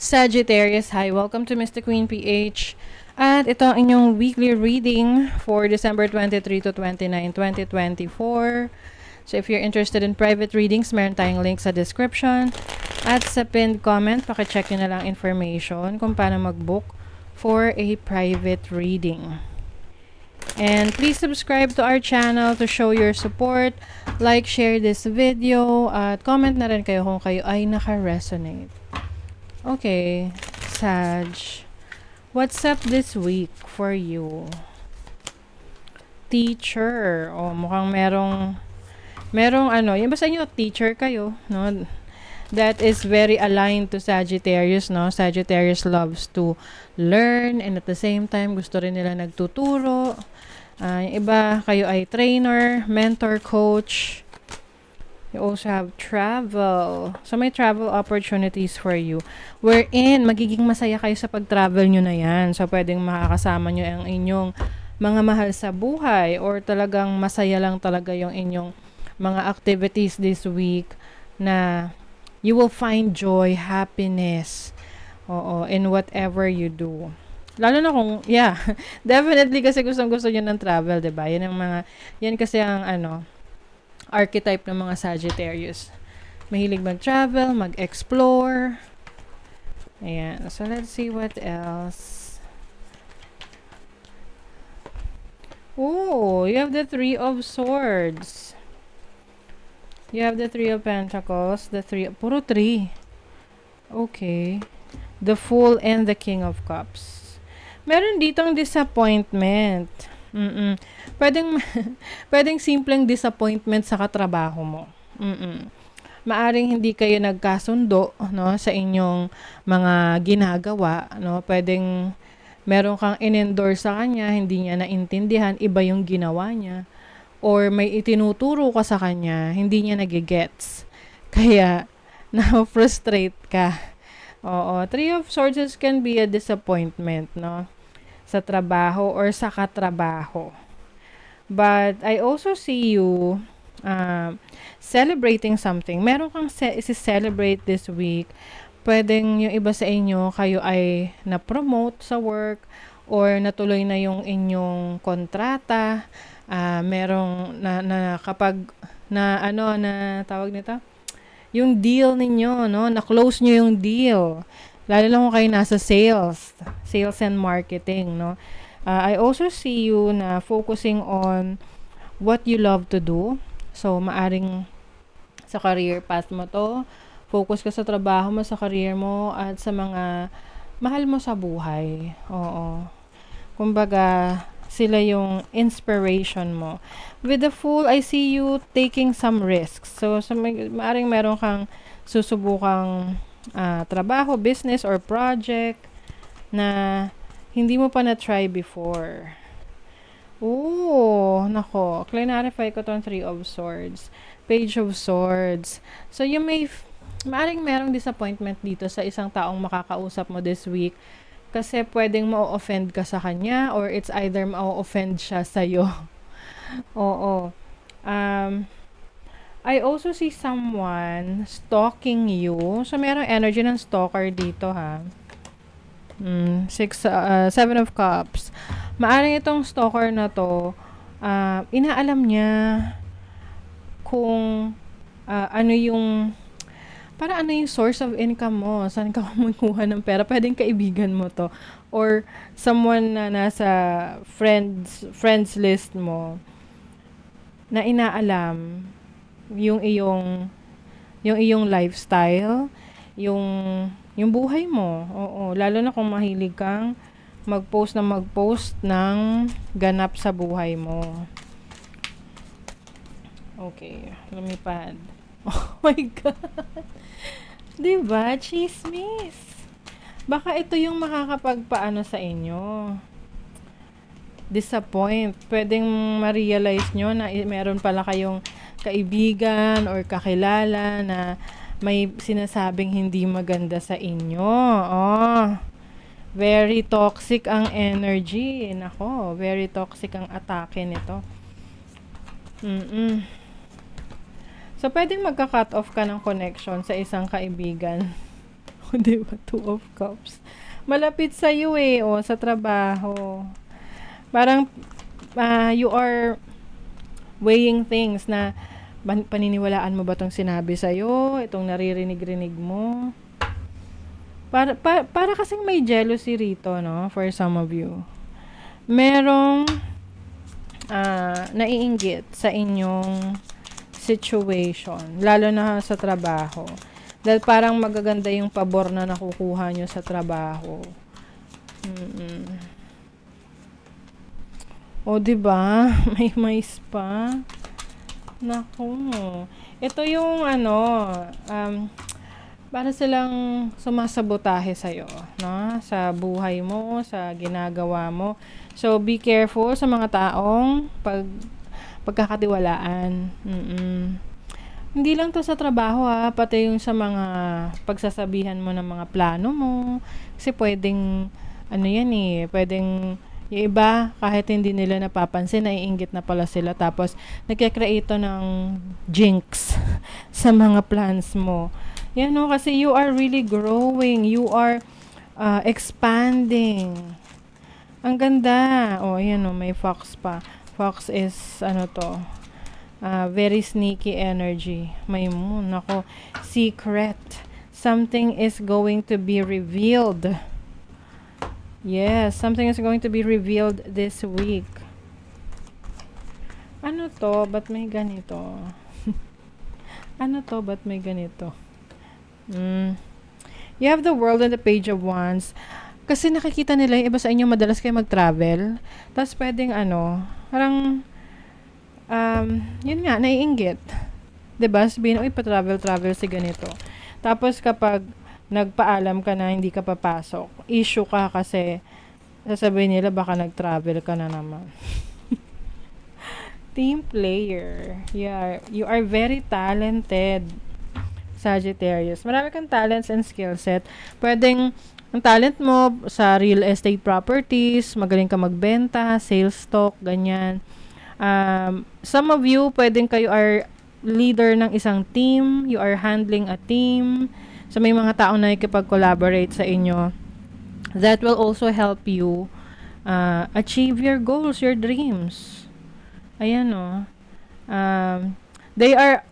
Sagittarius, hi! Welcome to Mr. Queen PH. At ito ang inyong weekly reading for December 23 to 29, 2024. So if you're interested in private readings, meron tayong link sa description. At sa pinned comment, pakicheck nyo na lang information kung paano mag-book for a private reading. And please subscribe to our channel to show your support. Like, share this video, at comment na rin kayo kung kayo ay naka-resonate. Okay, Sag. What's up this week for you? Teacher. Oh, mukhang merong ano, yung basta inyo teacher kayo, no? That is very aligned to Sagittarius, no? Sagittarius loves to learn and at the same time gusto rin nila nagtuturo. Yung iba kayo ay trainer, mentor, coach. You also have travel. So, may travel opportunities for you. Wherein, magiging masaya kayo sa pag-travel nyo na yan. So, pwedeng makakasama nyo ang inyong mga mahal sa buhay or talagang masaya lang talaga yung inyong mga activities this week na you will find joy, happiness, in whatever you do. Lalo na kung, yeah, definitely kasi gustong-gusto nyo ng travel, diba? Yan kasi ang archetype ng mga Sagittarius. Mahilig mag-travel, mag-explore. Ayan. So, let's see what else. Oh, you have the Three of Swords. You have the Three of Pentacles. Puro 3. Okay. The Fool and the King of Cups. Meron ditong disappointment. Pwedeng simpleng disappointment sa katrabaho mo. Maaring hindi kayo nagkasundo, no, sa inyong mga ginagawa, no? Pwedeng meron kang in-endorse sa kanya, hindi niya naintindihan, iba yung ginawa niya. Or may itinuturo ka sa kanya, hindi niya nagigets. Kaya, na-frustrate ka. Oo, Three of Swords can be a disappointment, no? Sa trabaho or sa katrabaho. But I also see you celebrating something. Meron kang isi-celebrate this week. Pwedeng yung iba sa inyo, kayo ay na-promote sa work or natuloy na yung inyong kontrata. Merong na kapag na tawag nito? Yung deal ninyo, no? Na-close nyo yung deal. Lalo lang kung kayo nasa sales and marketing, no? I also see you na focusing on what you love to do. So, maaring sa career path mo to, focus ka sa trabaho mo, sa career mo, at sa mga mahal mo sa buhay. Oo. Kumbaga, sila yung inspiration mo. With the Fool, I see you taking some risks. So maaring meron kang susubukang trabaho, business, or project na hindi mo pa na-try before. Oh, nako. Clarify ko tong Three of Swords. Page of Swords. So, you maaring merong disappointment dito sa isang taong makakausap mo this week. Kasi pwedeng ma-offend ka sa kanya or it's either ma-offend siya sa'yo. Oo. I also see someone stalking you. So, merong energy ng stalker dito, ha. Seven of Cups. Maaring itong stalker na to, inaalam niya kung ano yung source of income mo, saan ka kumukuha ng pera. Pwedeng kaibigan mo to or someone na nasa friends list mo na inaalam yung iyong lifestyle, yung buhay mo. Oo, lalo na kung mahilig kang mag-post ng ganap sa buhay mo. Okay, lumipad. Oh my God. Diba? Chismis. Baka ito yung makakapagpaano sa inyo. Disappoint. Pwedeng ma-realize nyo na meron pala kayong kaibigan or kakilala na may sinasabing hindi maganda sa inyo. Oh. Very toxic ang energy. Nako, very toxic ang atake nito. So, pwedeng magka-cut off ka ng connection sa isang kaibigan Di ba? Two of Cups. Malapit sa iyo eh, o sa trabaho. Parang you are weighing things na paniniwalaan mo ba tong sinabi sa iyo, itong naririnig-rinig mo. Para kasing may jealousy rito, no, for some of you. Merong naiinggit sa inyong situation, lalo na sa trabaho. Dahil parang magaganda yung pabor na nakukuha nyo sa trabaho. O, diba? May mais pa. Naku. Ito yung para silang sumasabotahe sa'yo, no? Sa buhay mo, sa ginagawa mo. So, be careful sa mga taong pagkakatiwalaan. Hindi lang to sa trabaho pati yung sa mga pagsasabihan mo ng mga plano mo. Kasi pwedeng, pwedeng yung iba, kahit hindi nila napapansin, naiinggit na pala sila. Tapos, nagkakreate ng jinx sa mga plans mo. Yan, no? Kasi you are really growing. You are expanding. Ang ganda. Yan, no? May fox pa. Fox is, very sneaky energy. May moon. Ako, secret. Something is going to be revealed. Yes, something is going to be revealed this week. Ano to? Ba't may ganito? Ano to? Ba't may ganito? You have the World and the Page of Wands. Kasi nakikita nila yung iba sa inyo madalas kayo mag-travel. Tapos pwedeng parang yun nga, naiinggit. Diba? Sabihin, pa-travel si ganito. Tapos kapag nagpaalam ka na hindi ka papasok, issue ka kasi sasabihin nila baka nag-travel ka na naman. Team player. You are very talented, Sagittarius. Marami kang talents and skill set. Pwedeng ang talent mo sa real estate properties, magaling ka magbenta, sales talk, ganyan. Some of you, pwedeng kayo are leader ng isang team, you are handling a team. So, may mga taong nakikipag-collaborate sa inyo that will also help you achieve your goals, your dreams. Ayan, they are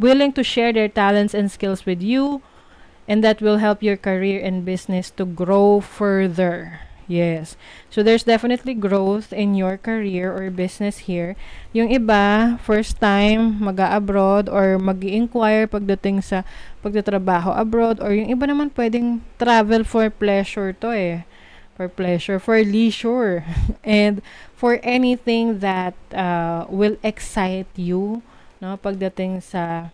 willing to share their talents and skills with you, and that will help your career and business to grow further. Yes. So, there's definitely growth in your career or business here. Yung iba, first time mag-a-abroad or mag-i-inquire pagdating sa pagtatrabaho abroad, or yung iba naman pwedeng travel for pleasure to For pleasure, for leisure, and for anything that will excite you, no, pagdating sa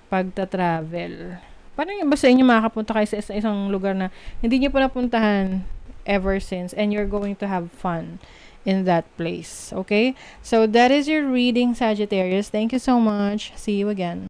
pagta-travel. Parang yung iba sa inyo makakapunta kayo sa isang lugar na hindi nyo pa napuntahan ever since, and you're going to have fun in that place. Okay? So, that is your reading, Sagittarius. Thank you so much. See you again.